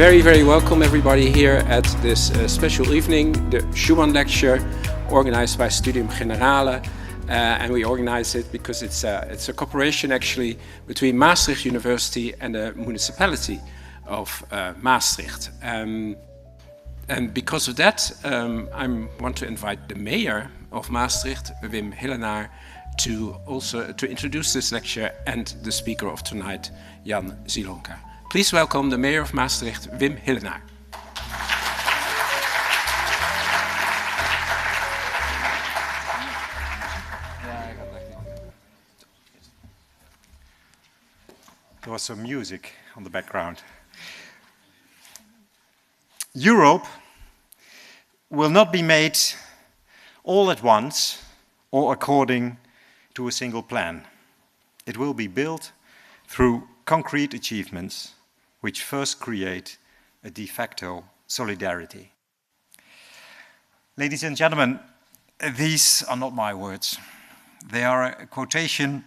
Very welcome everybody here at this special evening, the Schuman Lecture, organized by Studium Generale. And we organize it because it's a cooperation actually between Maastricht University and the municipality of Maastricht. And because of that, I want to invite the mayor of Maastricht, Wim Hillenaar, to introduce this lecture, and the speaker of tonight, Jan Zielonka. Please welcome the mayor of Maastricht, Wim Hillenaar. There was some music on the background. Europe will not be made all at once or according to a single plan. It will be built through concrete achievements which first create a de facto solidarity. Ladies and gentlemen, these are not my words. They are a quotation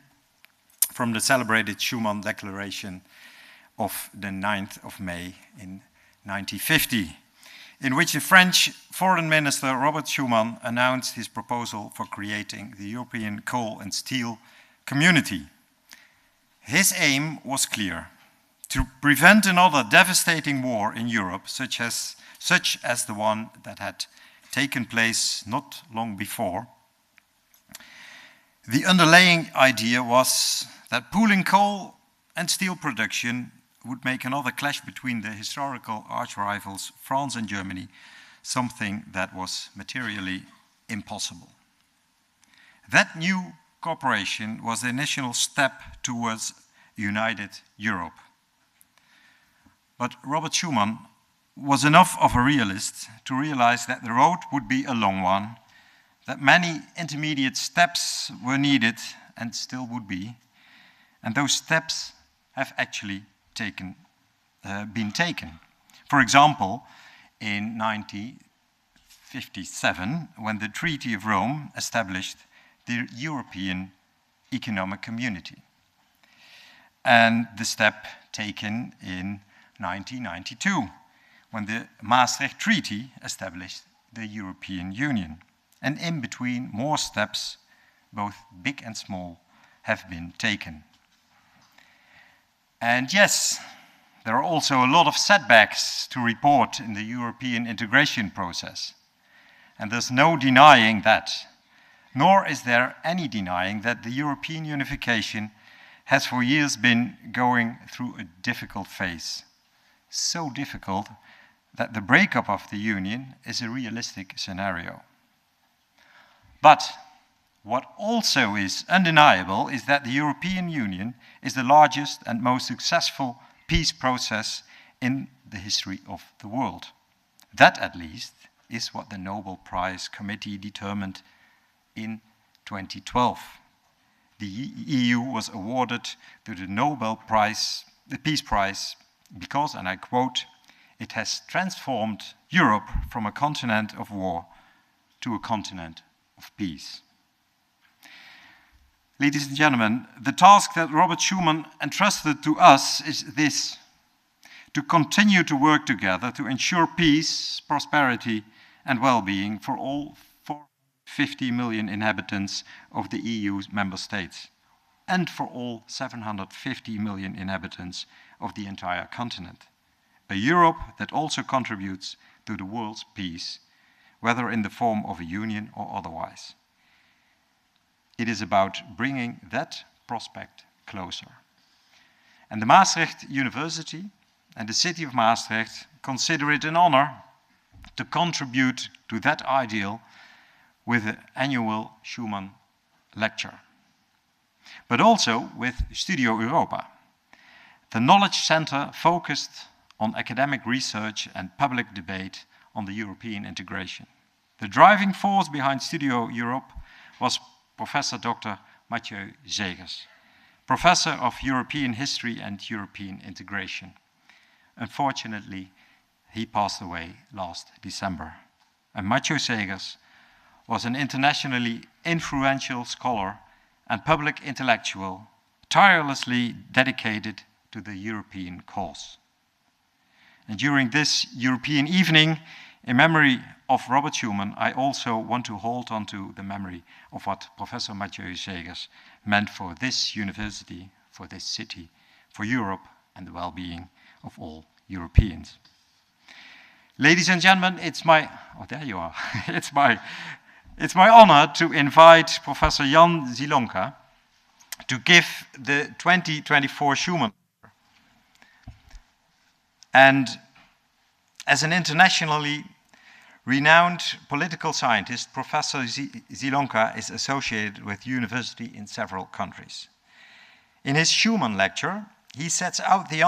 from the celebrated Schuman Declaration of the 9th of May in 1950, in which the French Foreign Minister Robert Schuman announced his proposal for creating the European Coal and Steel Community. His aim was clear: to prevent another devastating war in Europe, such as the one that had taken place not long before. The underlying idea was that pooling coal and steel production would make another clash between the historical arch-rivals France and Germany something that was materially impossible. That new cooperation was the initial step towards united Europe. But Robert Schuman was enough of a realist to realize that the road would be a long one, that many intermediate steps were needed and still would be, and those steps have actually been taken. For example, in 1957, when the Treaty of Rome established the European Economic Community, and the step taken in 1992, when the Maastricht Treaty established the European Union. And in between, more steps, both big and small, have been taken. And yes, there are also a lot of setbacks to report in the European integration process. And there's no denying that. Nor is there any denying that the European unification has for years been going through a difficult phase. So difficult that the breakup of the Union is a realistic scenario. But what also is undeniable is that the European Union is the largest and most successful peace process in the history of the world. That, at least, is what the Nobel Prize Committee determined in 2012. The EU was awarded the Nobel Prize, the Peace Prize, because, and I quote, "It has transformed Europe from a continent of war to a continent of peace." Ladies and gentlemen, the task that Robert Schuman entrusted to us is this: to continue to work together to ensure peace, prosperity, and well-being for all 450 million inhabitants of the EU's member states, and for all 750 million inhabitants of the entire continent. A Europe that also contributes to the world's peace, whether in the form of a union or otherwise. It is about bringing that prospect closer. And the Maastricht University and the city of Maastricht consider it an honor to contribute to that ideal with the annual Schuman Lecture, but also with Studio Europa, the knowledge center focused on academic research and public debate on the European integration. The driving force behind Studio Europe was Professor Dr. Mathieu Zegers, Professor of European History and European Integration. Unfortunately, he passed away last December. And Mathieu Zegers was an internationally influential scholar and public intellectual, tirelessly dedicated to the European cause. And during this European evening, in memory of Robert Schuman, I also want to hold on to the memory of what Professor Mathieu Segers meant for this university, for this city, for Europe, and the well-being of all Europeans. Ladies and gentlemen, it's my, oh, there you are. it's my honor to invite Professor Jan Zielonka to give the 2024 Schuman. And as an internationally renowned political scientist, Professor Zielonka is associated with university in several countries. In his Schuman Lecture, he sets out to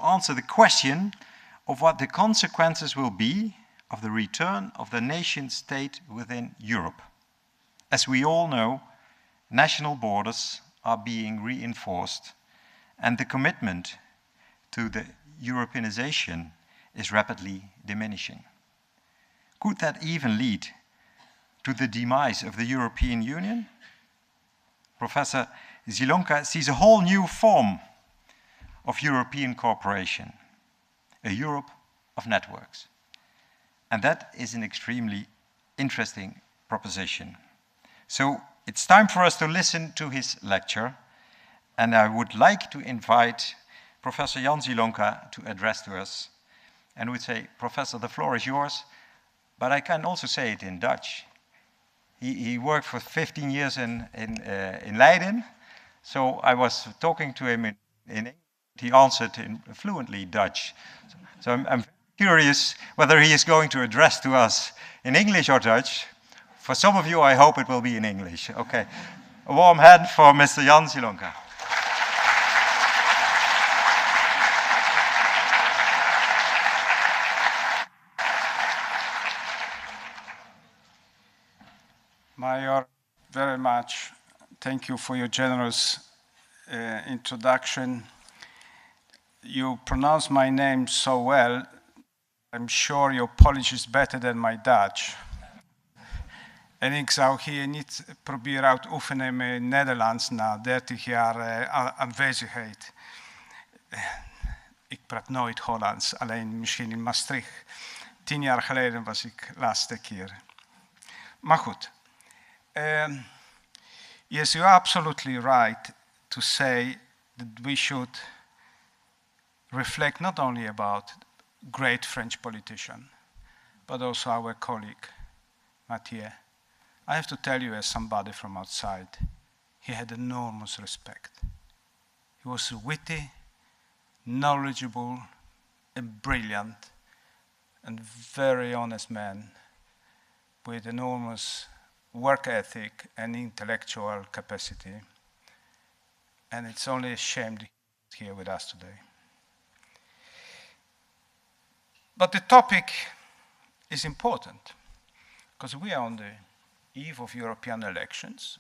answer the question of what the consequences will be of the return of the nation state within Europe. As we all know, national borders are being reinforced, and the commitment to the Europeanisation is rapidly diminishing. Could that even lead to the demise of the European Union? Professor Zielonka sees a whole new form of European cooperation, a Europe of networks. And that is an extremely interesting proposition. So it's time for us to listen to his lecture, and I would like to invite Professor Jan Zielonka to address to us. And would say, Professor, the floor is yours, but I can also say it in Dutch. He worked for 15 years in Leiden, so I was talking to him in English. He answered in fluently Dutch. So I'm curious whether he is going to address to us in English or Dutch. For some of you, I hope it will be in English. Okay. A warm hand for Mr. Jan Zielonka. Major, very much. Thank you for your generous introduction. You pronounce my name so well. I'm sure your Polish is better than my Dutch. En ik zou hier niet proberen uit te oefenen met Nederlands na 30 jaar aanwezigheid. Ik praat nooit Hollands, alleen misschien in Maastricht. 10 jaar geleden was ik de laatste keer. Maar goed. Yes, you are absolutely right to say that we should reflect not only about great French politician, but also our colleague, Mathieu. I have to tell you, as somebody from outside, he had enormous respect. He was a witty, knowledgeable, and brilliant, and very honest man with enormous work ethic and intellectual capacity. And it's only a shame that he's here with us today. But the topic is important because we are on the eve of European elections.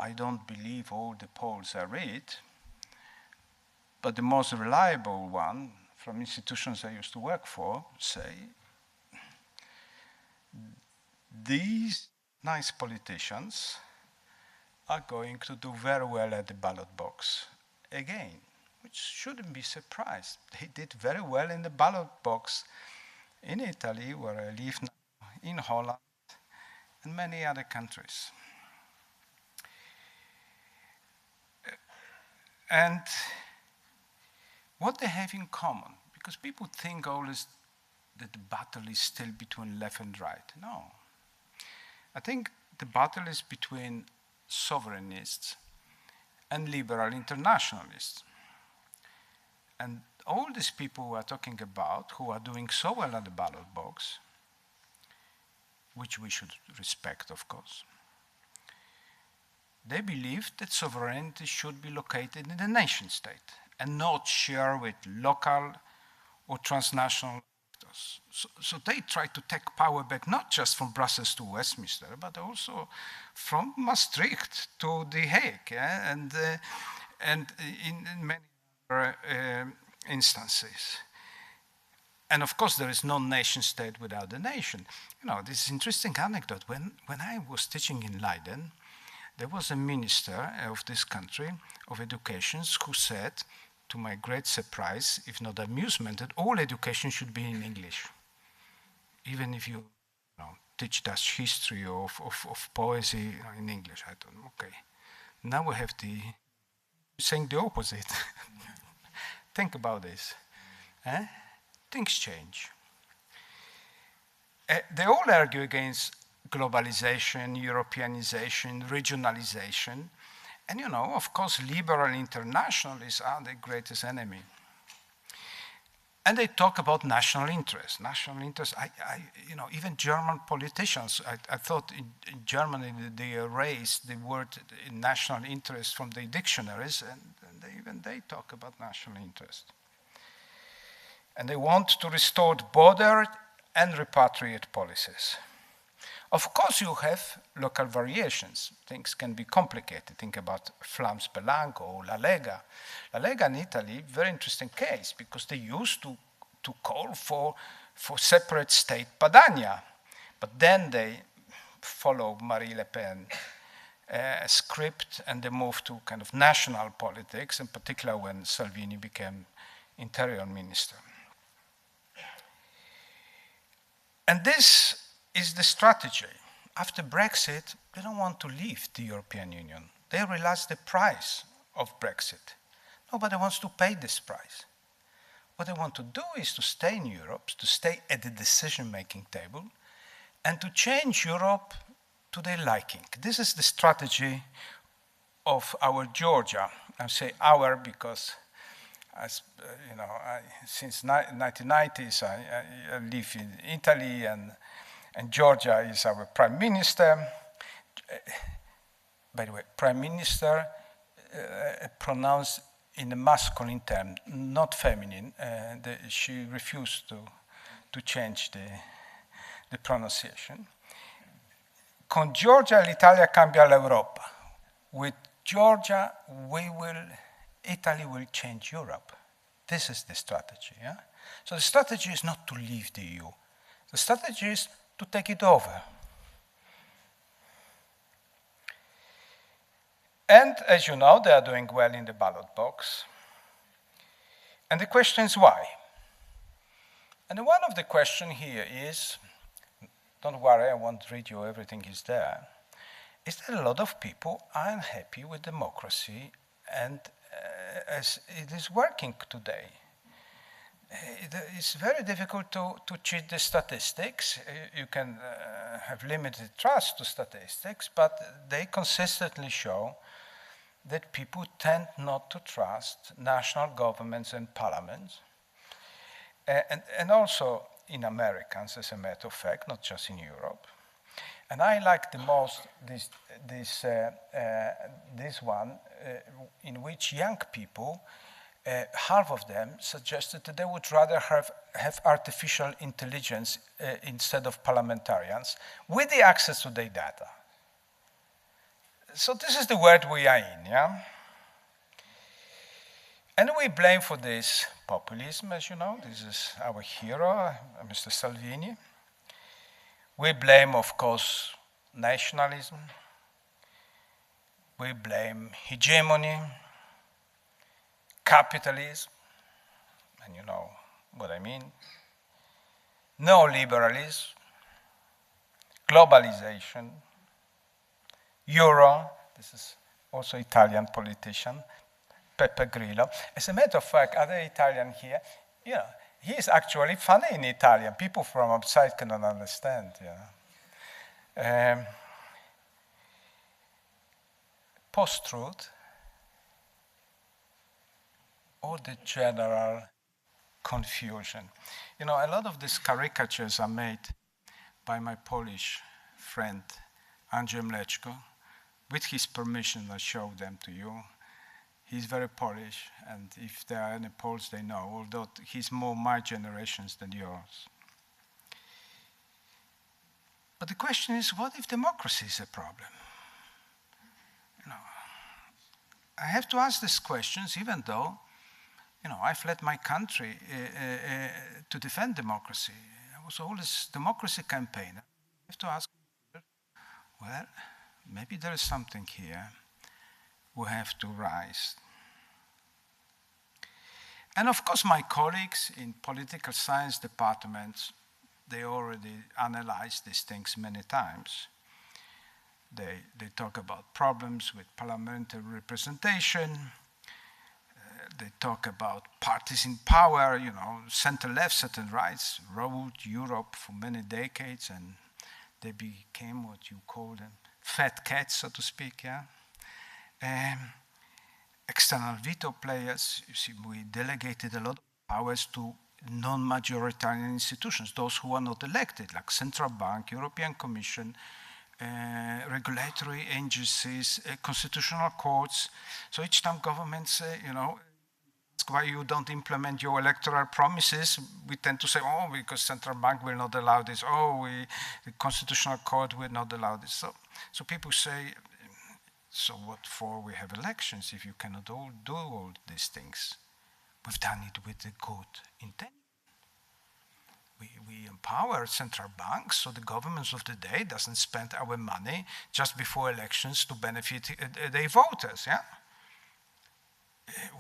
I don't believe all the polls I read, but the most reliable one from institutions I used to work for say these nice politicians are going to do very well at the ballot box again, which shouldn't be surprised. They did very well in the ballot box in Italy, where I live now, in Holland, and many other countries. And what they have in common, because people think always that the battle is still between left and right. No. I think the battle is between sovereignists and liberal internationalists. And all these people we are talking about, who are doing so well at the ballot box, which we should respect, of course, they believe that sovereignty should be located in the nation state and not shared with local or transnational actors. So they try to take power back, not just from Brussels to Westminster, but also from Maastricht to The Hague, and in many other instances. And of course, there is no nation state without a nation. You know, this is an interesting anecdote. When I was teaching in Leiden, there was a minister of this country of education who said, to my great surprise, if not amusement, that all education should be in English. Even if you teach Dutch history or of poesy in English, I thought, okay. Now we have saying the opposite. Think about this. Things change. They all argue against globalisation, Europeanisation, regionalization. And of course, liberal internationalists are the greatest enemy. And they talk about national interest. National interest, even German politicians, I thought in Germany they erased the word national interest from their dictionaries, and even they talk about national interest. And they want to restore border and repatriate policies. Of course, you have local variations. Things can be complicated. Think about Flams Belango or La Lega. La Lega in Italy, very interesting case, because they used to call for separate state Padania. But then they follow Marie Le Pen script and they moved to kind of national politics, in particular when Salvini became interior minister. And this is the strategy. After Brexit, they don't want to leave the European Union. They realize the price of Brexit. Nobody wants to pay this price. What they want to do is to stay in Europe, to stay at the decision-making table, and to change Europe to their liking. This is the strategy of our Georgia. I say our because since 1990s, I live in Italy, and Georgia is our prime minister. By the way, prime minister pronounced in a masculine term, not feminine. She refused to change the pronunciation. Con Georgia l'Italia cambia l'Europa. With Georgia, Italy will change Europe. This is the strategy. Yeah? So the strategy is not to leave the EU. The strategy is to take it over. And as you know, they are doing well in the ballot box. And the question is why? And one of the questions here is, don't worry, I won't read you, everything is there, is that a lot of people are unhappy with democracy and as it is working today. It's very difficult to cheat the statistics. You can have limited trust to statistics, but they consistently show that people tend not to trust national governments and parliaments, and also in Americans, as a matter of fact, not just in Europe. And I like the most this one, in which young people, half of them suggested that they would rather have artificial intelligence instead of parliamentarians with the access to their data. So this is the world we are in, yeah? And we blame for this populism, as you know. This is our hero, Mr. Salvini. We blame, of course, nationalism. We blame hegemony, capitalism, and you know what I mean, neoliberalism, globalisation, Euro. This is also Italian politician, Pepe Grillo. As a matter of fact, other Italian here, you know, he is actually funny in Italian. People from outside cannot understand. Yeah. Post-truth, or the general confusion. You know, a lot of these caricatures are made by my Polish friend, Andrzej Mleczko. With his permission, I show them to you. He's very Polish, and if there are any Poles, they know, although he's more my generations than yours. But the question is, what if democracy is a problem? You know, I have to ask these questions, even though, you know, I fled my country to defend democracy. I was always democracy campaigner. I have to ask, well, maybe there is something here we have to rise. And of course, my colleagues in political science departments, they already analyzed these things many times. They talk about problems with parliamentary representation. They talk about parties in power, you know, center-left, center-rights, ruled Europe for many decades, and they became what you call them fat cats, so to speak, yeah? External veto players, you see, we delegated a lot of powers to non-majoritarian institutions, those who are not elected, like Central Bank, European Commission, regulatory agencies, constitutional courts. So each time governments say, you know, ask why you don't implement your electoral promises, we tend to say, oh, because Central Bank will not allow this. Oh, the Constitutional Court will not allow this. So people say, so what for we have elections if you cannot do all these things? We've done it with the good intent. We empower central banks so the governments of the day doesn't spend our money just before elections to benefit their voters, yeah?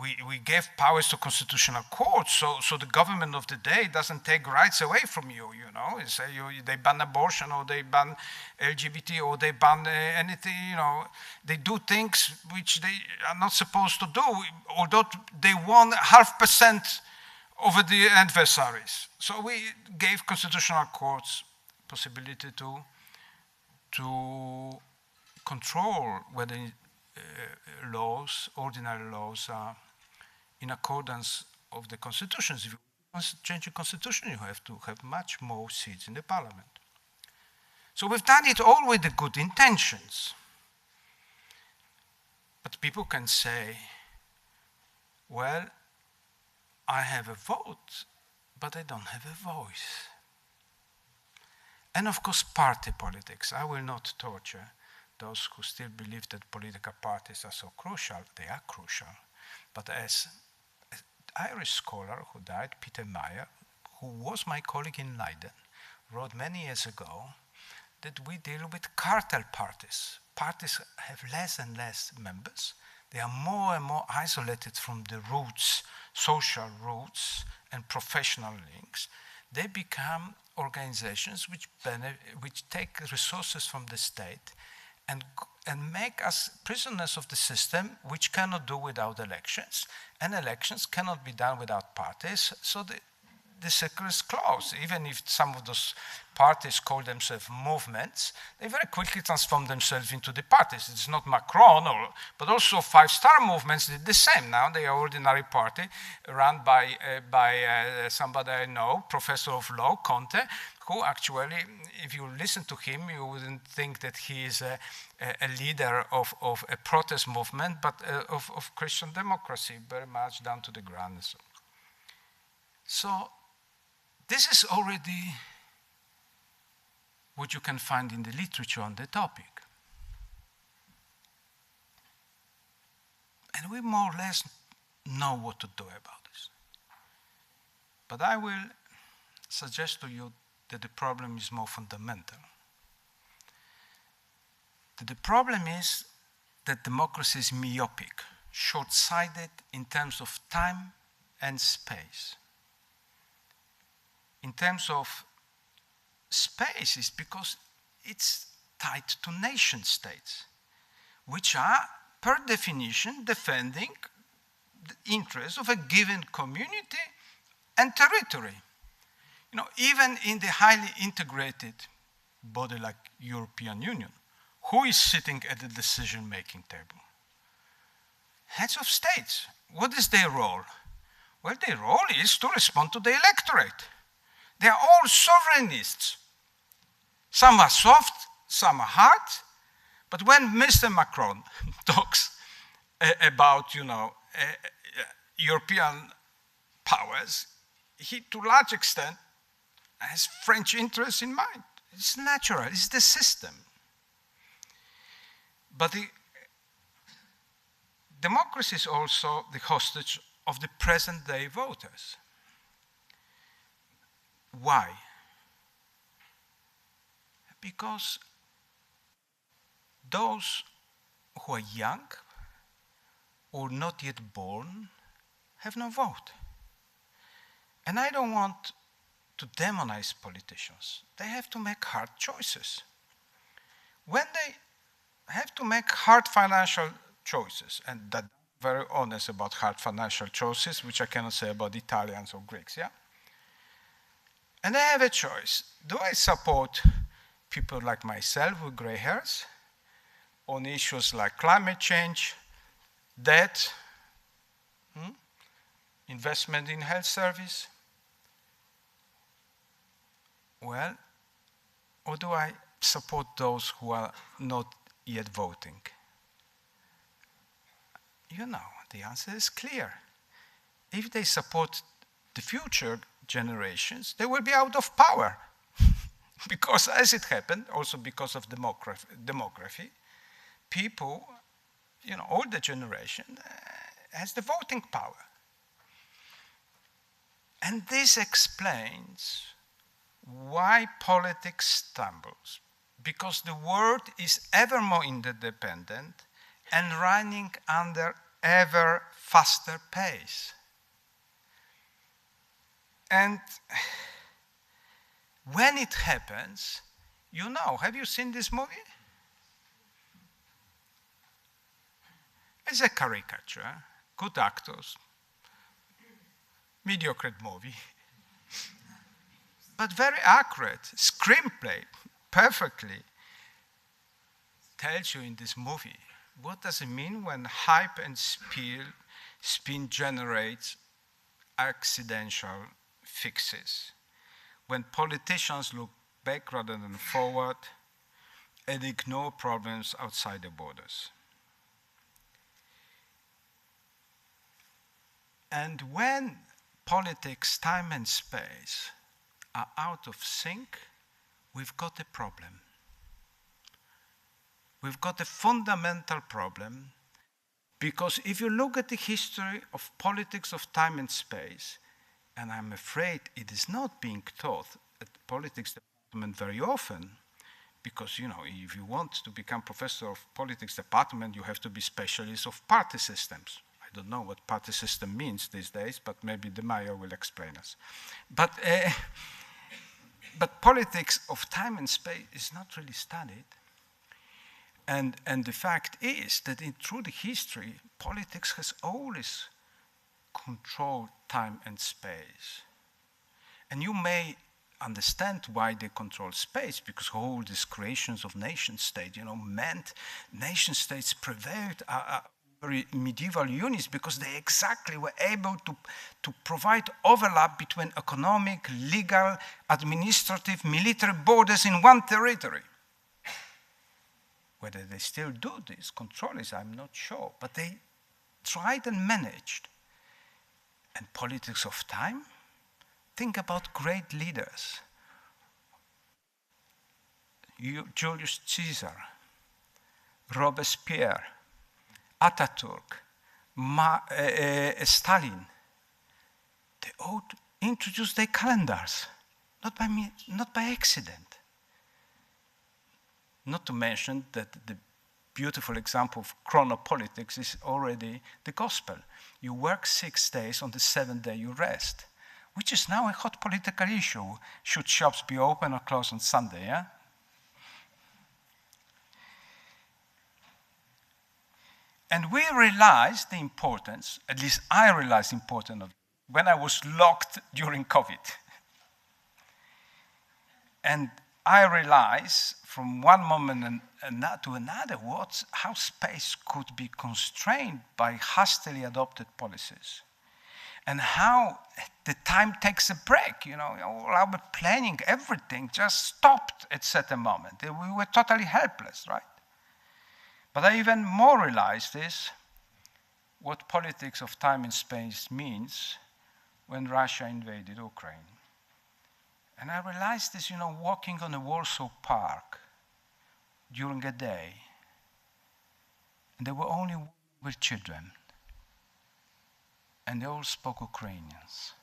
We gave powers to constitutional courts so the government of the day doesn't take rights away from you, you know. Say they ban abortion or they ban LGBT or they ban anything, you know. They do things which they are not supposed to do, although they won 0.5% over the adversaries. So we gave constitutional courts possibility to control whether laws, ordinary laws, are in accordance of the constitutions. If you change the constitution, you have to have much more seats in the parliament. So we've done it all with the good intentions. But people can say, well, I have a vote, but I don't have a voice. And of course, party politics. I will not torture those who still believe that political parties are so crucial. They are crucial. But as an Irish scholar who died, Peter Meyer, who was my colleague in Leiden, wrote many years ago that we deal with cartel parties. Parties have less and less members. They are more and more isolated from the roots, social roots and professional links. They become organizations which take resources from the state and make us prisoners of the system, which cannot do without elections, and elections cannot be done without parties, so the circle is closed. Even if some of those parties call themselves movements, they very quickly transform themselves into the parties. It's not Macron, but also five-star movements did the same. Now they are ordinary party run by somebody I know, professor of law, Conte, who actually, if you listen to him, you wouldn't think that he is a leader of a protest movement, but of Christian democracy, very much down to the ground. So this is already what you can find in the literature on the topic. And we more or less know what to do about this. But I will suggest to you that the problem is more fundamental. That the problem is that democracy is myopic, short-sighted in terms of time and space. In terms of space, is because it's tied to nation states, which are, per definition, defending the interests of a given community and territory. You know, even in the highly integrated body like European Union, who is sitting at the decision-making table? Heads of states. What is their role? Well, their role is to respond to the electorate. They are all sovereignists. Some are soft, some are hard. But when Mr. Macron talks about, you know, European powers, he, to a large extent, has French interests in mind. It's natural, it's the system. But the democracy is also the hostage of the present-day voters. Why? Because those who are young or not yet born have no vote. And I don't want to demonize politicians. They have to make hard choices. When they have to make hard financial choices, and that very honest about hard financial choices, which I cannot say about Italians or Greeks, yeah? And they have a choice. Do I support people like myself with gray hairs on issues like climate change, debt, investment in health service? Well, or do I support those who are not yet voting? You know, the answer is clear. If they support the future generations, they will be out of power. Because as it happened, also because of demography, people, you know, older generation has the voting power. And this explains why politics stumbles. Because the world is ever more interdependent and running under ever faster pace. And when it happens, you know, have you seen this movie? It's a caricature, good actors, mediocre movie, but very accurate, screenplay, perfectly tells you in this movie what does it mean when hype and spin generates accidental fixes, when politicians look back rather than forward and ignore problems outside the borders. And when politics, time and space are out of sync, we've got a problem. We've got a fundamental problem, because if you look at the history of politics of time and space, and I'm afraid it is not being taught at the politics department very often, because, you know, if you want to become professor of politics department, you have to be specialist of party systems. I don't know what party system means these days, but maybe the mayor will explain us. But politics of time and space is not really studied. And the fact is that through the history, politics has always controlled time and space. And you may understand why they control space, because all these creations of nation state, you know, meant nation states prevailed over medieval units, because they exactly were able to provide overlap between economic, legal, administrative, military borders in one territory. Whether they still do this, control is, I'm not sure, but they tried and managed. And politics of time, think about great leaders. Julius Caesar, Robespierre, Ataturk, Stalin. They all introduced their calendars, not by accident. Not to mention that the beautiful example of chronopolitics is already the gospel. You work 6 days, on the 7th day you rest, which is now a hot political issue. Should shops be open or closed on Sunday, yeah? And we realized the importance, at least I realized the importance of it, when I was locked during COVID. And I realized from one moment to another how space could be constrained by hastily adopted policies, and how the time takes a break. You know, all our planning, everything just stopped at certain moment. We were totally helpless, right? But I even more realized this, what politics of time and space means when Russia invaded Ukraine. And I realized this, you know, walking on a Warsaw Park during a day, and there were only women with children, and they all spoke Ukrainians.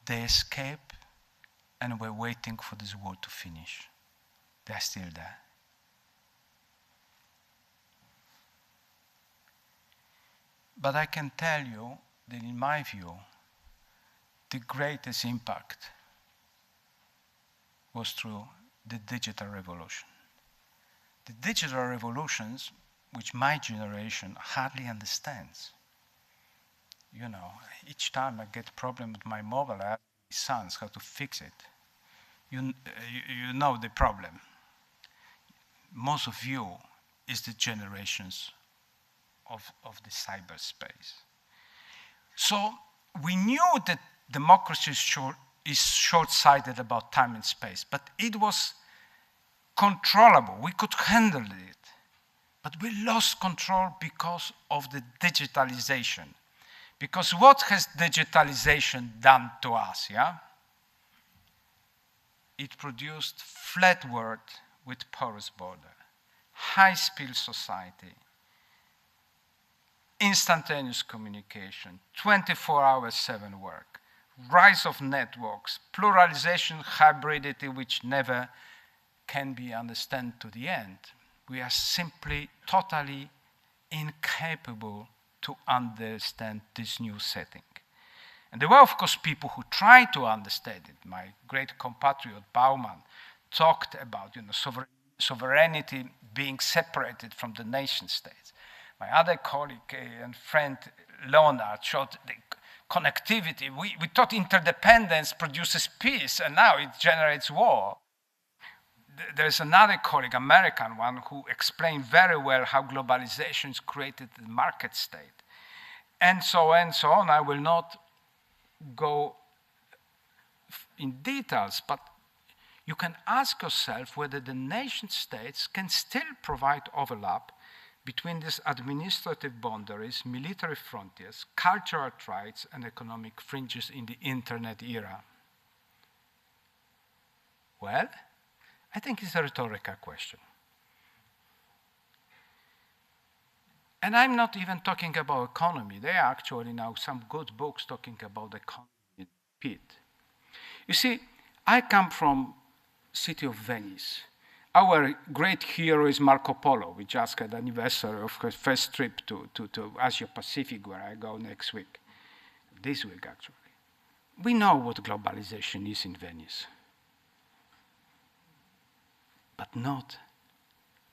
They escaped and were waiting for this war to finish. They're still there. But I can tell you that in my view, the greatest impact was through the digital revolution. The digital revolutions, which my generation hardly understands. You know, each time I get a problem with my mobile, I ask my sons how to fix it. You know the problem. Most of you is the generations of the cyberspace. So we knew that democracy is short-sighted about time and space, but it was controllable. We could handle it. But we lost control because of the digitalization. Because what has digitalization done to us, yeah? It produced flat world with porous border, high-speed society, instantaneous communication, 24/7 work, rise of networks, pluralization, hybridity, which never can be understood to the end. We are simply totally incapable to understand this new setting. And there were, of course, people who tried to understand it. My great compatriot Bauman talked about, sovereignty being separated from the nation states. My other colleague and friend Leonard showed the connectivity. We thought interdependence produces peace, and now it generates war. There's another colleague, American one, who explained very well how globalization has created the market state. And so on. I will not go in details, but you can ask yourself whether the nation states can still provide overlap between these administrative boundaries, military frontiers, cultural rights, and economic fringes in the internet era. Well, I think it's a rhetorical question. And I'm not even talking about economy. There are actually now some good books talking about the economy in pit. You see, I come from city of Venice. Our great hero is Marco Polo. We just had the anniversary of his first trip to Asia Pacific, where I go next week. This week, actually. We know what globalization is in Venice, but not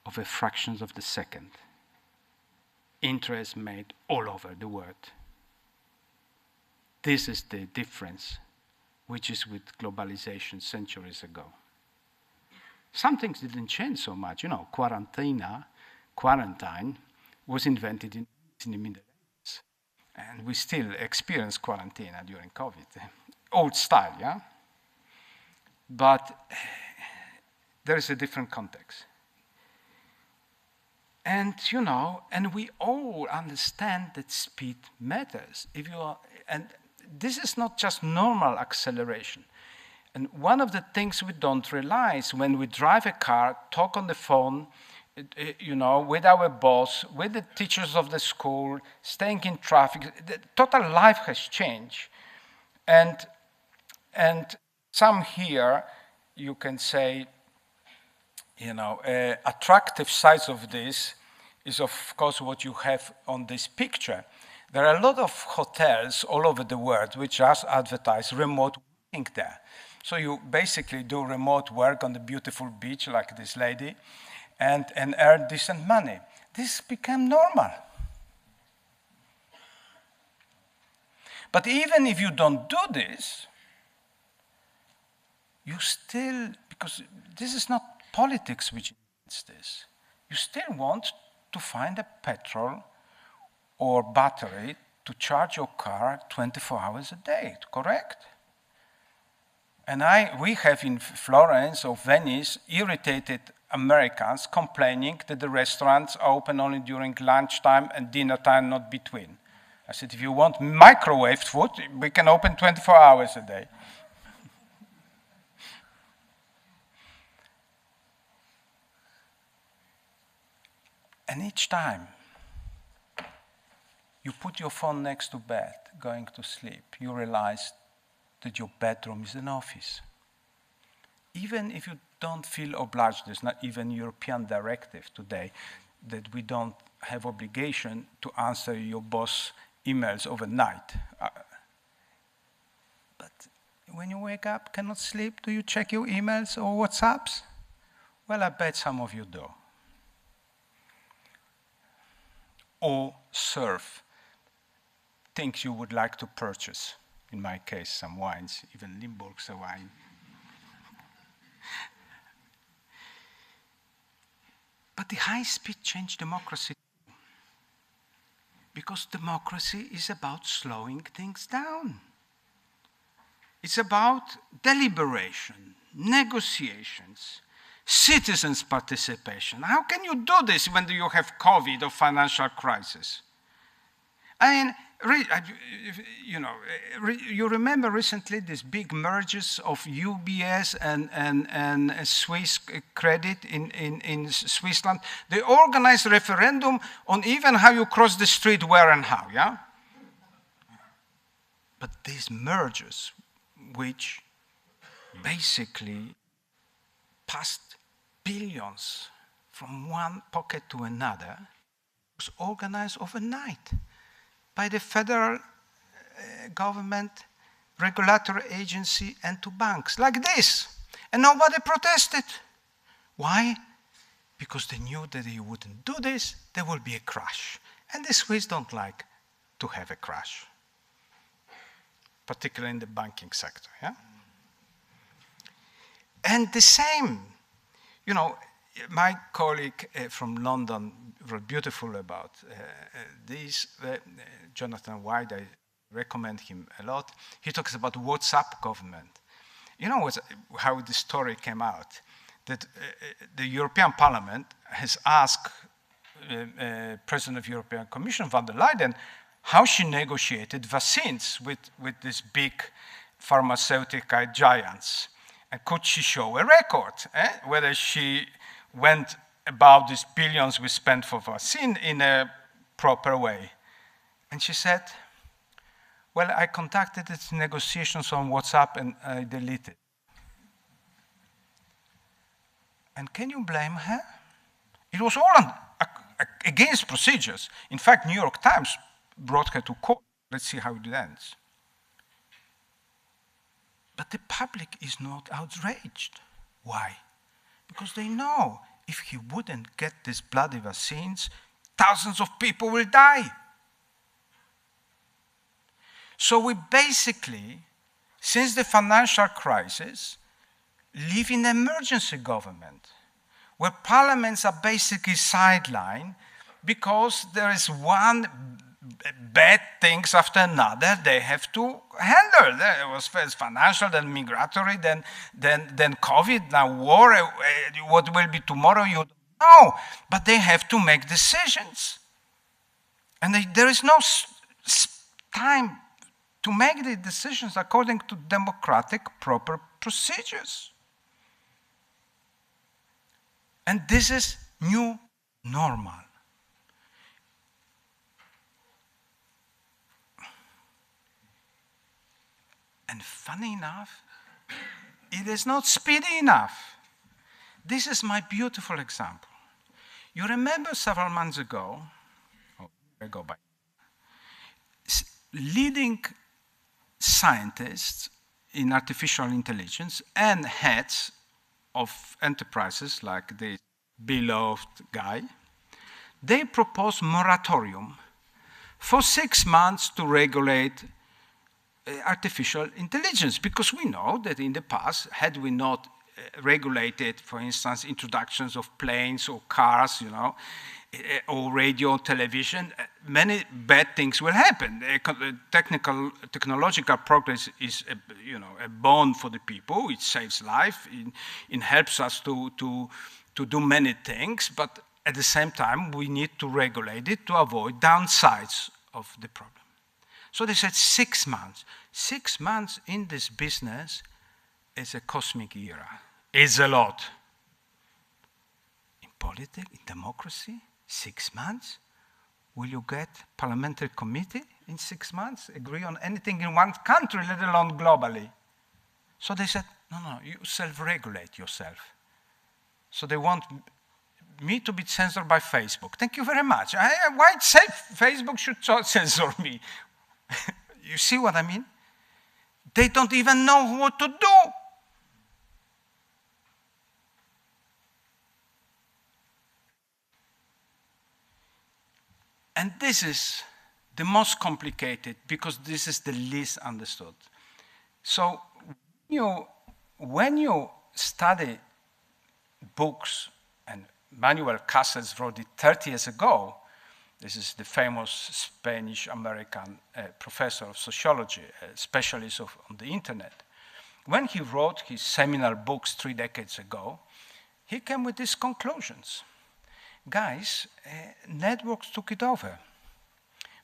of a fraction of the second. Interest made all over the world. This is the difference, which is with globalization centuries ago. Some things didn't change so much. Quarantine was invented in the Middle Ages. And we still experience quarantine during COVID. Old style, yeah? But there is a different context. And, and we all understand that speed matters. And this is not just normal acceleration. And one of the things we don't realize when we drive a car, talk on the phone, with our boss, with the teachers of the school, staying in traffic, the total life has changed. And some here, you can say, attractive sides of this is, of course, what you have on this picture. There are a lot of hotels all over the world which just advertise remote working there. So you basically do remote work on the beautiful beach like this lady and earn decent money. This became normal. But even if you don't do this, you still, because this is not politics which is this, you still want to find a petrol or battery to charge your car 24 hours a day, correct? And we have in Florence or Venice irritated Americans complaining that the restaurants are open only during lunchtime and dinner time, not between. I said, if you want microwaved food, we can open 24 hours a day. And each time you put your phone next to bed, going to sleep, you realize that your bedroom is an office. Even if you don't feel obliged, there's not even European directive today that we don't have obligation to answer your boss emails overnight. But when you wake up, cannot sleep, do you check your emails or WhatsApps? Well, I bet some of you do. Or surf things you would like to purchase. In my case, some wines, even Limburg's a wine. But the high-speed change democracy, because democracy is about slowing things down. It's about deliberation, negotiations, citizens' participation. How can you do this when you have COVID or financial crisis? I mean, you remember recently these big mergers of UBS and Swiss credit in Switzerland. They organized a referendum on even how you cross the street, where and how, yeah? But these mergers, which basically passed billions from one pocket to another, was organized overnight by the federal government, regulatory agency, and to banks, like this. And nobody protested. Why? Because they knew that if you wouldn't do this, there will be a crash. And the Swiss don't like to have a crash, particularly in the banking sector, yeah? And the same, my colleague from London wrote beautiful about this. Jonathan White, I recommend him a lot. He talks about WhatsApp government. You know how the story came out? That the European Parliament has asked President of the European Commission, von der Leyen, how she negotiated vaccines with these big pharmaceutical giants. And could she show a record, whether she went about these billions we spent for vaccine in a proper way? And she said, well, I conducted its negotiations on WhatsApp and I deleted. And can you blame her? It was all against procedures. In fact, New York Times brought her to court. Let's see how it ends. But the public is not outraged. Why? Because they know if he wouldn't get these bloody vaccines, thousands of people will die. So we basically, since the financial crisis, live in emergency government, where parliaments are basically sidelined because there is one bad things after another they have to handle. There was first financial, then migratory, then COVID, now war. What will be tomorrow, you don't know. But they have to make decisions. And there is no time to make the decisions according to democratic, proper procedures. And this is new normal. And funny enough, it is not speedy enough. This is my beautiful example. You remember several months ago, leading scientists in artificial intelligence and heads of enterprises like the beloved guy, they proposed moratorium for 6 months to regulate artificial intelligence, because we know that in the past, had we not regulated, for instance, introductions of planes or cars, or radio, television, many bad things will happen. Technological progress is, a bond for the people. It saves life. It helps us to do many things, but at the same time, we need to regulate it to avoid downsides of the problem. So they said 6 months. 6 months in this business is a cosmic era. It's a lot. In politics, in democracy, 6 months? Will you get parliamentary committee in 6 months? Agree on anything in one country, let alone globally. So they said, no, you self-regulate yourself. So they want me to be censored by Facebook. Thank you very much. Why Facebook should censor me? You see what I mean? They don't even know what to do. And this is the most complicated because this is the least understood. So when you study books, and Manuel Castells wrote it 30 years ago, this is the famous Spanish-American professor of sociology, a specialist on the internet. When he wrote his seminal books 3 decades ago, he came with these conclusions. Guys, networks took it over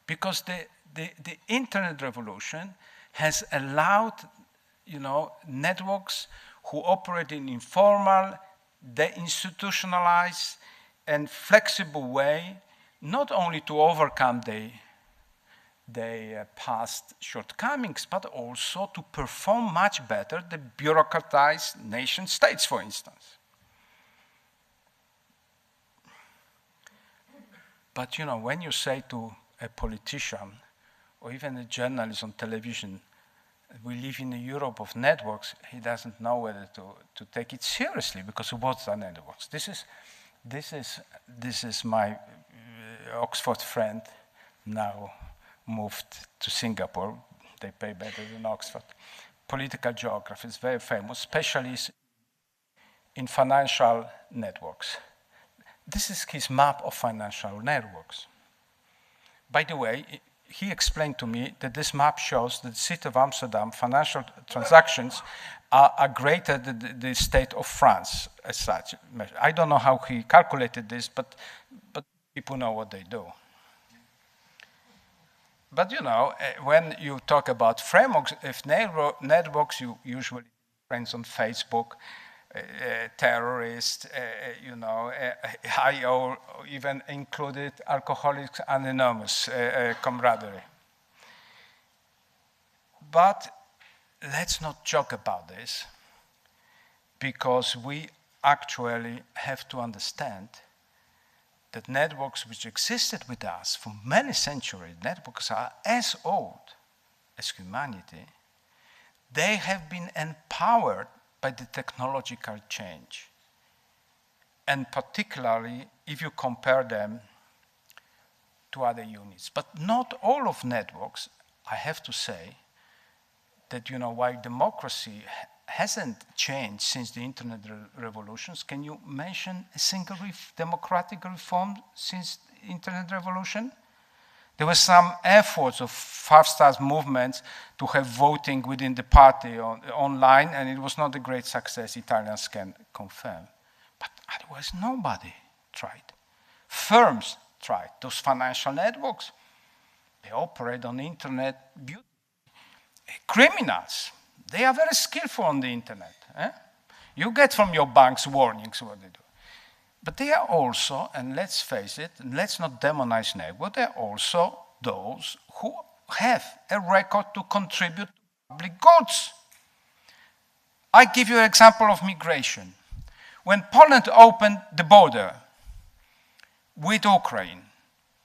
because the internet revolution has allowed, networks who operate in informal, deinstitutionalized, and flexible way, not only to overcome their past shortcomings, but also to perform much better the bureaucratized nation states, for instance. But when you say to a politician or even a journalist on television, we live in a Europe of networks, he doesn't know whether to take it seriously, because what are networks? This is my Oxford friend, now moved to Singapore. They pay better than Oxford. Political geographer, is very famous, specialist in financial networks. This is his map of financial networks. By the way, he explained to me that this map shows that the city of Amsterdam financial transactions are greater than the state of France as such. I don't know how he calculated this, but people know what they do. But when you talk about frameworks, if networks, you usually friends on Facebook, terrorists, or even included Alcoholics Anonymous camaraderie. But let's not joke about this, because we actually have to understand that networks which existed with us for many centuries, networks are as old as humanity, they have been empowered by the technological change. And particularly if you compare them to other units. But not all of networks, I have to say, that while democracy hasn't changed since the internet revolutions, can you mention a single democratic reform since the internet revolution? There were some efforts of five-star movements to have voting within the party online, and it was not a great success, Italians can confirm. But otherwise, nobody tried. Firms tried. Those financial networks, they operate on the internet beautifully. Criminals, they are very skillful on the internet. You get from your banks warnings what they do. But they are also, and let's face it, let's not demonize network, they are also those who have a record to contribute to public goods. I give you an example of migration. When Poland opened the border with Ukraine,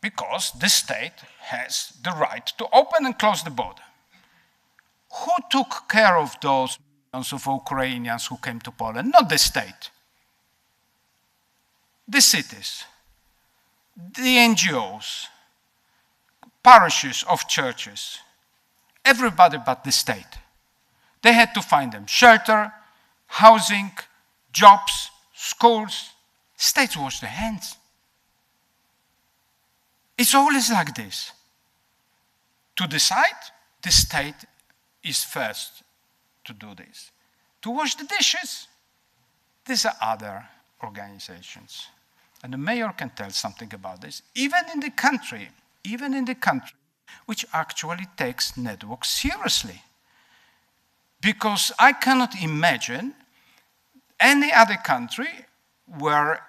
because the state has the right to open and close the border, who took care of those millions of Ukrainians who came to Poland? Not the state. The cities, the NGOs, parishes of churches, everybody but the state. They had to find them shelter, housing, jobs, schools. States wash their hands. It's always like this. To decide, the state is first to do this. To wash the dishes, these are other organizations. And the mayor can tell something about this, even in the country which actually takes networks seriously. Because I cannot imagine any other country where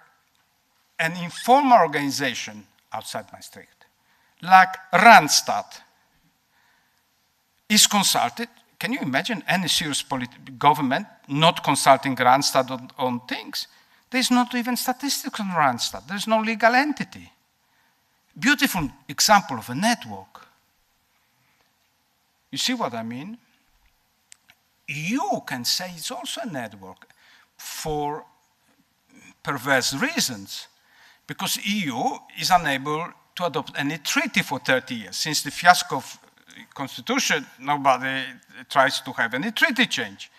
an informal organization outside Maastricht, like Randstad, is consulted. Can you imagine any serious government not consulting Randstad on things? There's not even statistics on Randstad. There's no legal entity. Beautiful example of a network. You see what I mean? EU can say it's also a network for perverse reasons, because EU is unable to adopt any treaty for 30 years. Since the fiasco of constitution, nobody tries to have any treaty change.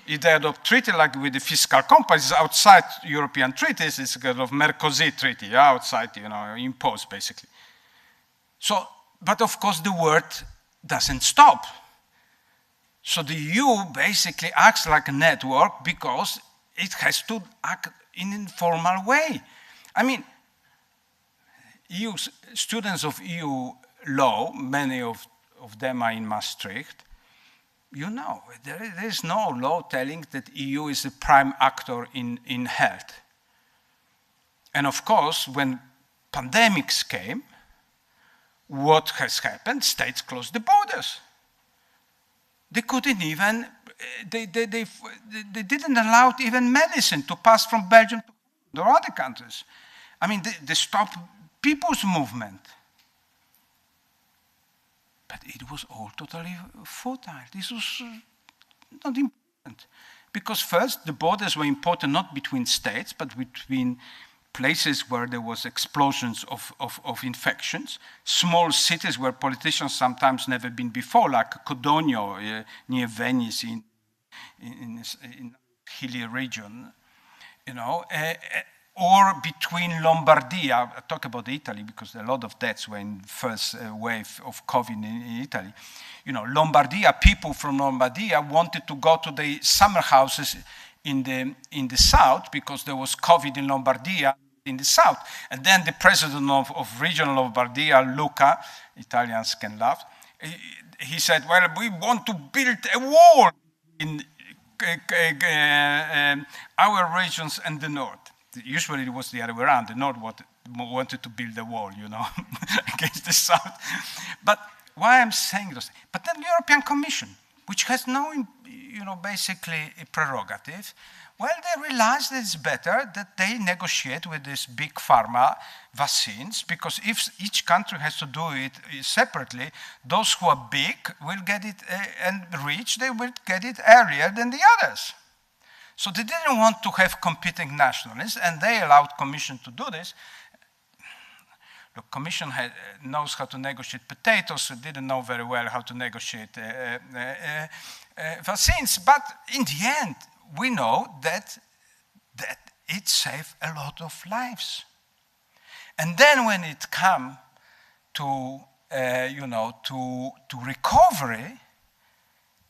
If they adopt treaty like with the fiscal compacts outside European treaties, it's a kind of Mercosur treaty, outside, imposed basically. So, but of course the word doesn't stop. So the EU basically acts like a network because it has to act in an informal way. I mean, students of EU law, many of them are in Maastricht, there is no law telling that EU is the prime actor in health. And of course, when pandemics came, what has happened? States closed the borders. They couldn't even, they didn't allow even medicine to pass from Belgium to other countries. I mean, they stopped people's movement. But it was all totally futile. This was not important. Because first, the borders were important not between states, but between places where there was explosions of infections, small cities where politicians sometimes never been before, like Codogno near Venice in hilly region, or between Lombardia. I talk about Italy because a lot of deaths were in the first wave of COVID in Italy. Lombardia, people from Lombardia wanted to go to the summer houses in the south because there was COVID in Lombardia in the south. And then the president of regional Lombardia, Luca, Italians can laugh, he said, well, we want to build a wall in our regions and the north. Usually it was the other way around. The north wanted to build a wall, against the south. But why I'm saying this? But then the European Commission, which has no, basically a prerogative, well, they realized that it's better that they negotiate with these big pharma vaccines, because if each country has to do it separately, those who are big will get it and rich, they will get it earlier than the others. So they didn't want to have competing nationalists, and they allowed Commission to do this. The Commission knows how to negotiate potatoes, so didn't know very well how to negotiate vaccines. But in the end, we know that it saved a lot of lives. And then when it comes to recovery,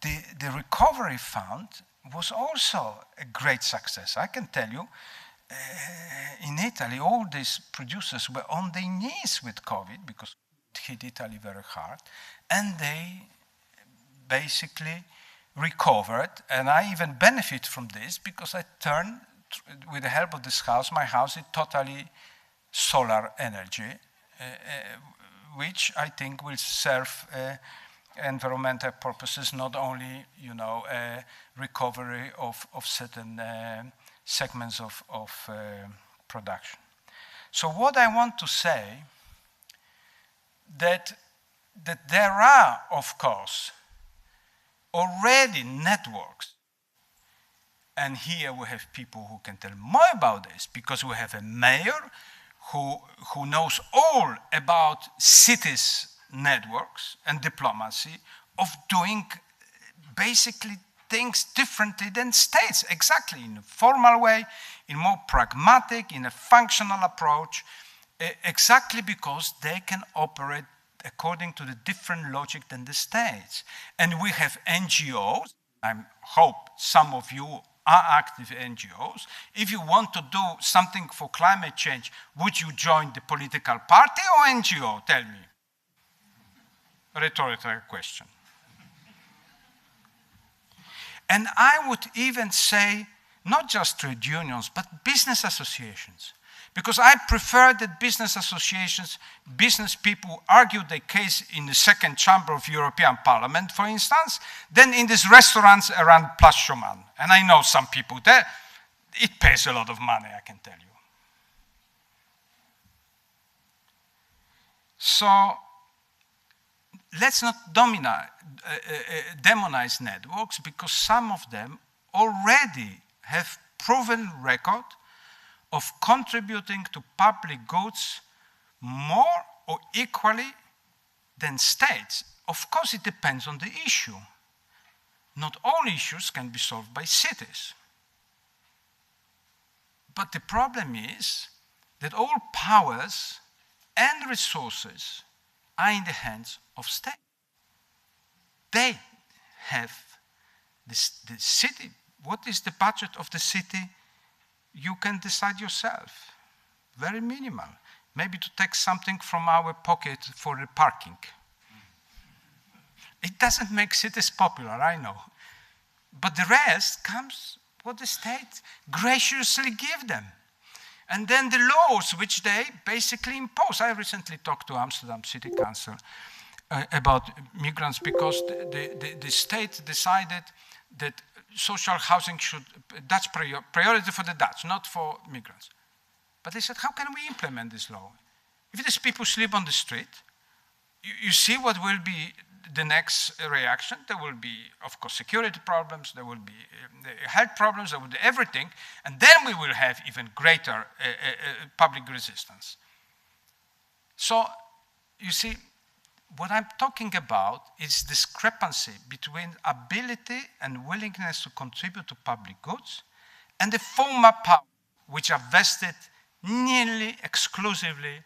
the recovery fund was also a great success. I can tell you, in Italy, all these producers were on their knees with COVID because it hit Italy very hard, and they basically recovered. And I even benefit from this because I turned, with the help of this house, my house is totally solar energy, which I think will serve environmental purposes, not only recovery of certain segments of production. So what I want to say, that there are, of course, already networks, and here we have people who can tell more about this, because we have a mayor who knows all about cities networks and diplomacy of doing basically things differently than states, exactly in a formal way, in more pragmatic, in a functional approach, exactly because they can operate according to the different logic than the states. And we have NGOs. I hope some of you are active NGOs. If you want to do something for climate change, would you join the political party or NGO? Tell me. Rhetorical question. And I would even say, not just trade unions, but business associations. Because I prefer that business associations, business people argue their case in the second chamber of European Parliament, for instance, than in these restaurants around Place Shuman. And I know some people there, it pays a lot of money, I can tell you. So let's not demonize networks, because some of them already have proven record of contributing to public goods more or equally than states. Of course, it depends on the issue. Not all issues can be solved by cities. But the problem is that all powers and resources are in the hands of states. They have the city. What is the budget of the city? You can decide yourself. Very minimal. Maybe to take something from our pocket for the parking. It doesn't make cities popular, I know. But the rest comes what the state graciously give them. And then the laws which they basically impose. I recently talked to Amsterdam City Council about migrants, because the state decided that social housing should, Dutch priority for the Dutch, not for migrants. But they said, how can we implement this law? If these people sleep on the street, you see what will be the next reaction. There will be, of course, security problems, there will be health problems, there will be everything, and then we will have even greater public resistance. So, you see, what I'm talking about is discrepancy between ability and willingness to contribute to public goods and the former power, which are vested nearly exclusively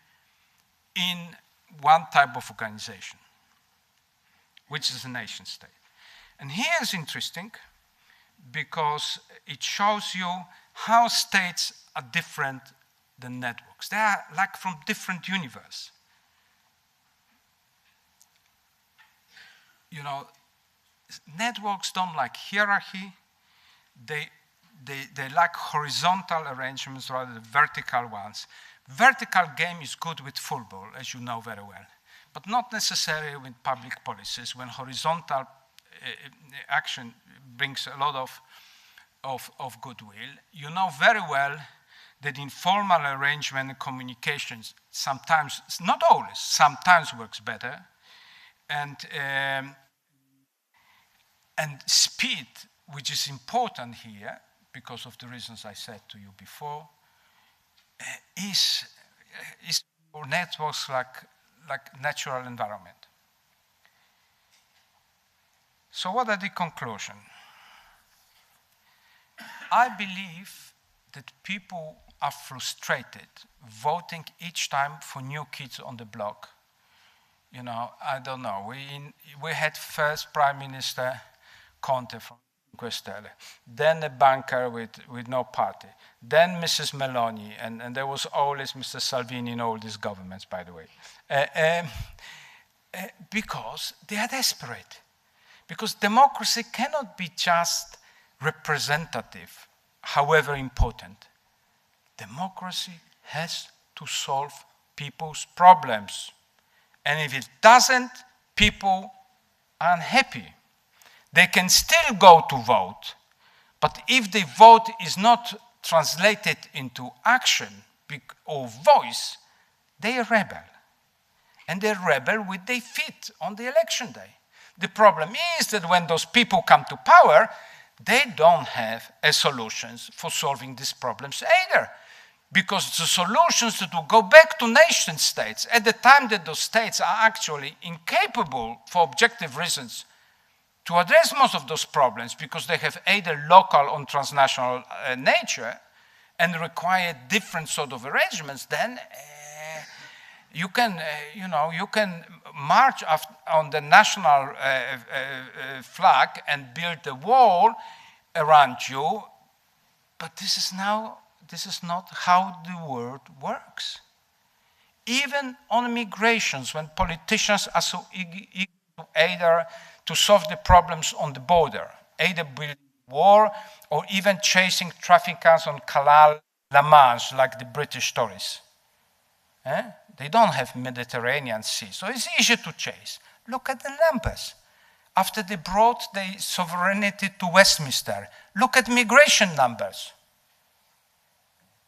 in one type of organization, which is a nation state. And here is interesting, because it shows you how states are different than networks. They are like from different universe. You know, networks don't like hierarchy. They like horizontal arrangements rather than vertical ones. Vertical game is good with football, as you know very well, but not necessarily with public policies, when horizontal action brings a lot of goodwill. You know very well that informal arrangement and communications sometimes, not always, sometimes works better. And speed, which is important here, because of the reasons I said to you before, is for networks like natural environment. So what are the conclusion? I believe that people are frustrated voting each time for new kids on the block. You know, I don't know. We had first Prime Minister Conte from Cinque Stelle, then a banker with no party, then Mrs. Meloni, and there was always Mr. Salvini in all these governments, by the way, because they are desperate. Because democracy cannot be just representative, however important. Democracy has to solve people's problems. And if it doesn't, people are unhappy. They can still go to vote, but if the vote is not translated into action or voice, they rebel. And they rebel with their feet on the election day. The problem is that when those people come to power, they don't have solutions for solving these problems either. Because the solutions that will go back to nation states at the time that those states are actually incapable, for objective reasons, to address most of those problems, because they have either local or transnational nature and require different sort of arrangements, then you can, you can march on the national flag and build a wall around you, but this is not how the world works. Even on migrations, when politicians are so eager either to solve the problems on the border, either building war or even chasing traffickers on Canal La Manche like the British Tories. They don't have Mediterranean Sea, so it's easy to chase. Look at the numbers. After they brought the sovereignty to Westminster, look at migration numbers.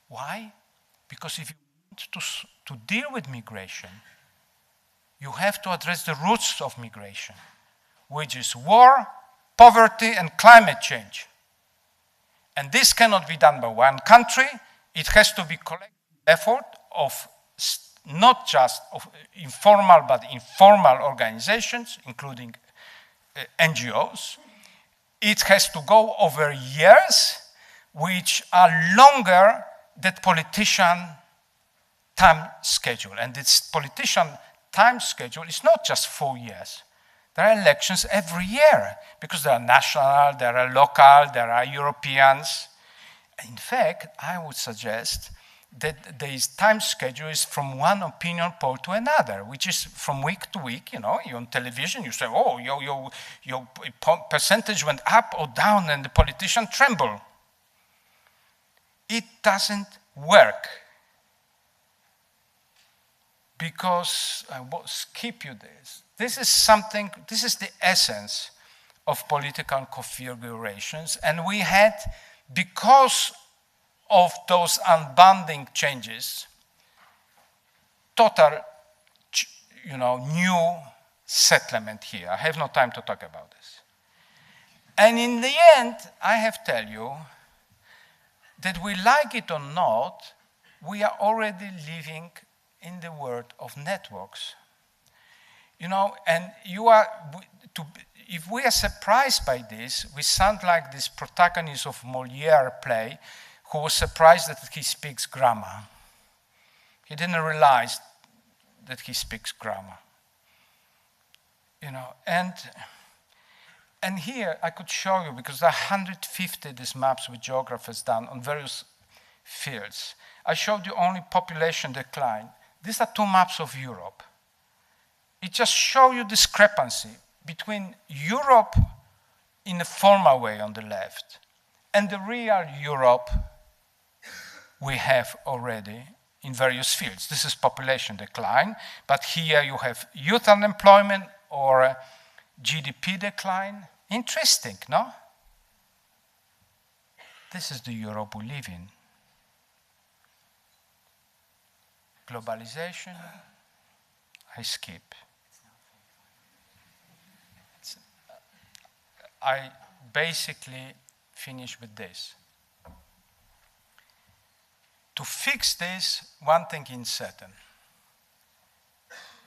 Why? Because if you want to deal with migration, you have to address the roots of migration, which is war, poverty, and climate change. And this cannot be done by one country. It has to be collective effort of not just of informal, but informal organizations, including NGOs. It has to go over years, which are longer than politician time schedule. And this politician time schedule is not just 4 years. There are elections every year, because there are national, there are local, there are Europeans. In fact, I would suggest that this time schedule is from one opinion poll to another, which is from week to week. You're on television, you say, oh, your percentage went up or down, and the politician tremble. It doesn't work. Because, I will skip you this. This is the essence of political configurations, and we had, because of those unbounding changes, total, new settlement here. I have no time to talk about this. And in the end, I have to tell you that we like it or not, we are already living in the world of networks. And if we are surprised by this, we sound like this protagonist of Molière play who was surprised that he speaks grammar. He didn't realize that he speaks grammar. And here I could show you, because there are 150 these maps with geographers done on various fields. I showed you only population decline. These are 2 maps of Europe. It just shows you discrepancy between Europe in a formal way on the left and the real Europe we have already in various fields. This is population decline, but here you have youth unemployment or GDP decline. Interesting, no? This is the Europe we live in. Globalisation, I skip. I basically finish with this. To fix this, one thing is certain.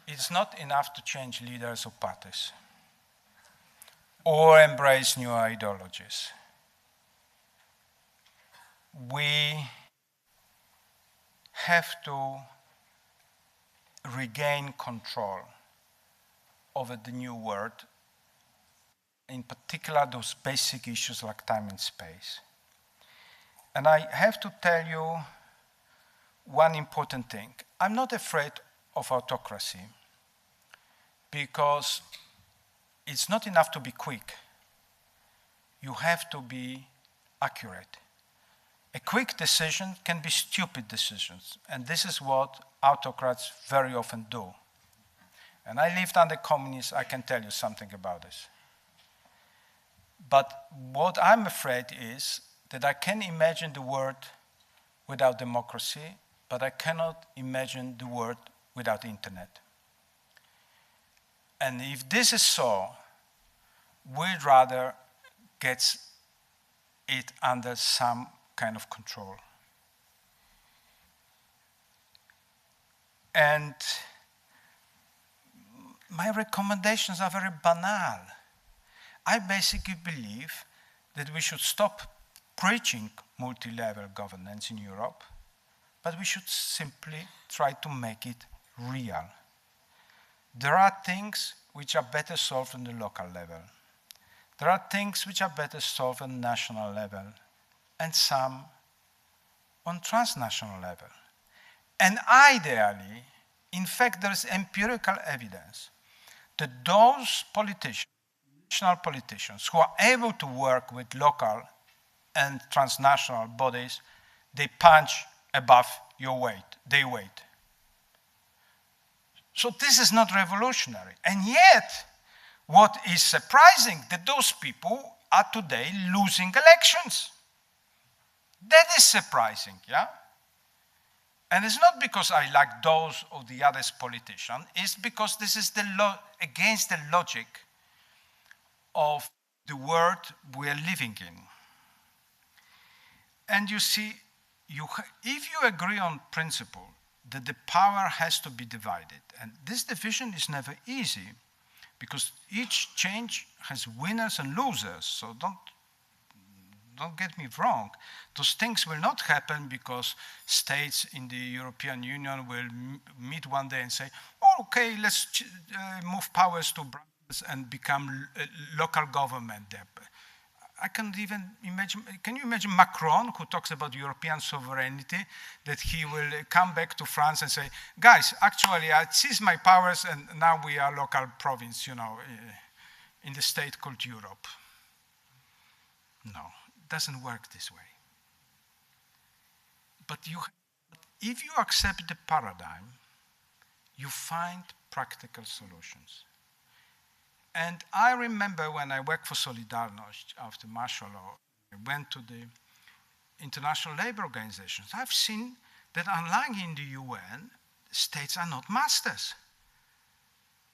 It's not enough to change leaders or parties or embrace new ideologies. We have to regain control over the new world, in particular those basic issues like time and space. And I have to tell you one important thing. I'm not afraid of autocracy, because it's not enough to be quick. You have to be accurate. A quick decision can be stupid decisions, and this is what autocrats very often do. And I lived under communists, I can tell you something about this. But what I'm afraid is that I can imagine the world without democracy, but I cannot imagine the world without internet. And if this is so, we'd rather get it under some kind of control. And my recommendations are very banal. I basically believe that we should stop preaching multi-level governance in Europe, but we should simply try to make it real. There are things which are better solved on the local level. There are things which are better solved on national level, and some on transnational level. And ideally, in fact, there is empirical evidence that those politicians, national politicians, who are able to work with local and transnational bodies, they punch above their weight. So this is not revolutionary. And yet, what is surprising, that those people are today losing elections. That is surprising, yeah? And it's not because I like those or the others politicians, it's because this is against the logic of the world we are living in. And you see, if you agree on principle that the power has to be divided, and this division is never easy, because each change has winners and losers, so don't get me wrong. Those things will not happen because states in the European Union will meet one day and say, oh, okay, let's move powers to Brussels and become local government there. I can't even imagine, can you imagine Macron, who talks about European sovereignty, that he will come back to France and say, guys, actually I seized my powers and now we are local province, you know, in the state called Europe. No, it doesn't work this way. But if you accept the paradigm, you find practical solutions. And I remember when I worked for Solidarność after martial law, I went to the international labor organizations. I've seen that unlike in the UN, states are not masters.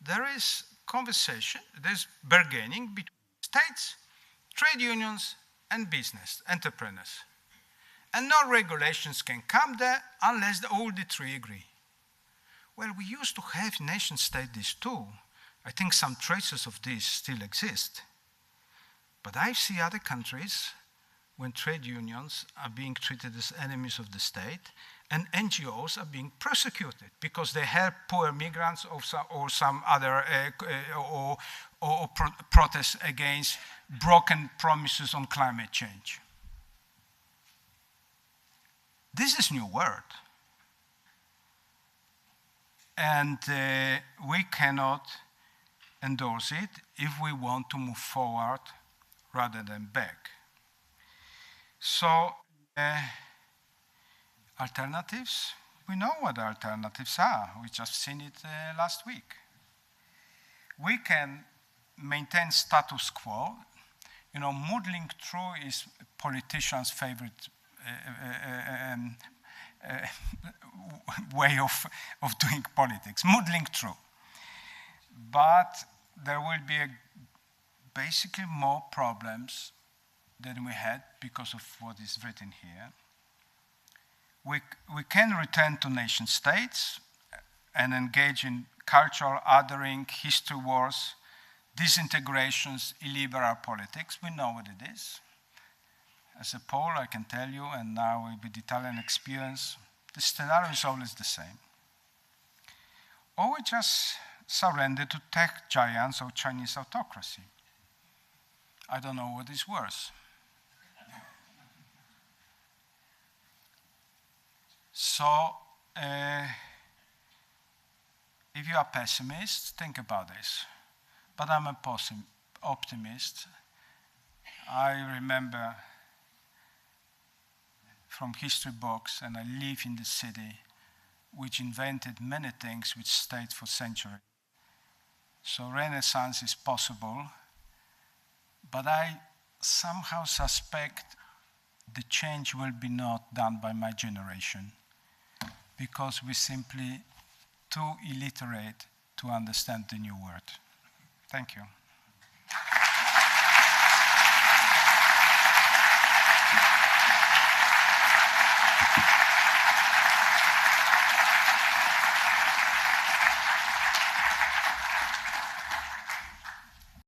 There is conversation, there's bargaining between states, trade unions, and business, entrepreneurs. And no regulations can come there unless all the three agree. Well, we used to have nation state this too. I think some traces of this still exist. But I see other countries when trade unions are being treated as enemies of the state and NGOs are being persecuted because they help poor migrants or some other protests against broken promises on climate change. This is new world. And we cannot endorse it if we want to move forward rather than back. So, alternatives, we know what the alternatives are. We just seen it last week. We can maintain status quo. You know, muddling through is politicians' favorite way of doing politics, muddling through. But there will be basically more problems than we had because of what is written here. We can return to nation states and engage in cultural othering, history wars, disintegrations, illiberal politics. We know what it is. As a Pole, I can tell you, and now with the Italian experience, the scenario is always the same. Or we just surrender to tech giants or Chinese autocracy. I don't know what is worse. So, if you are pessimist, think about this. But I'm a optimist. I remember from history books, and I live in the city, which invented many things which stayed for centuries. So Renaissance is possible, but I somehow suspect the change will be not done by my generation because we're simply too illiterate to understand the new world. Thank you.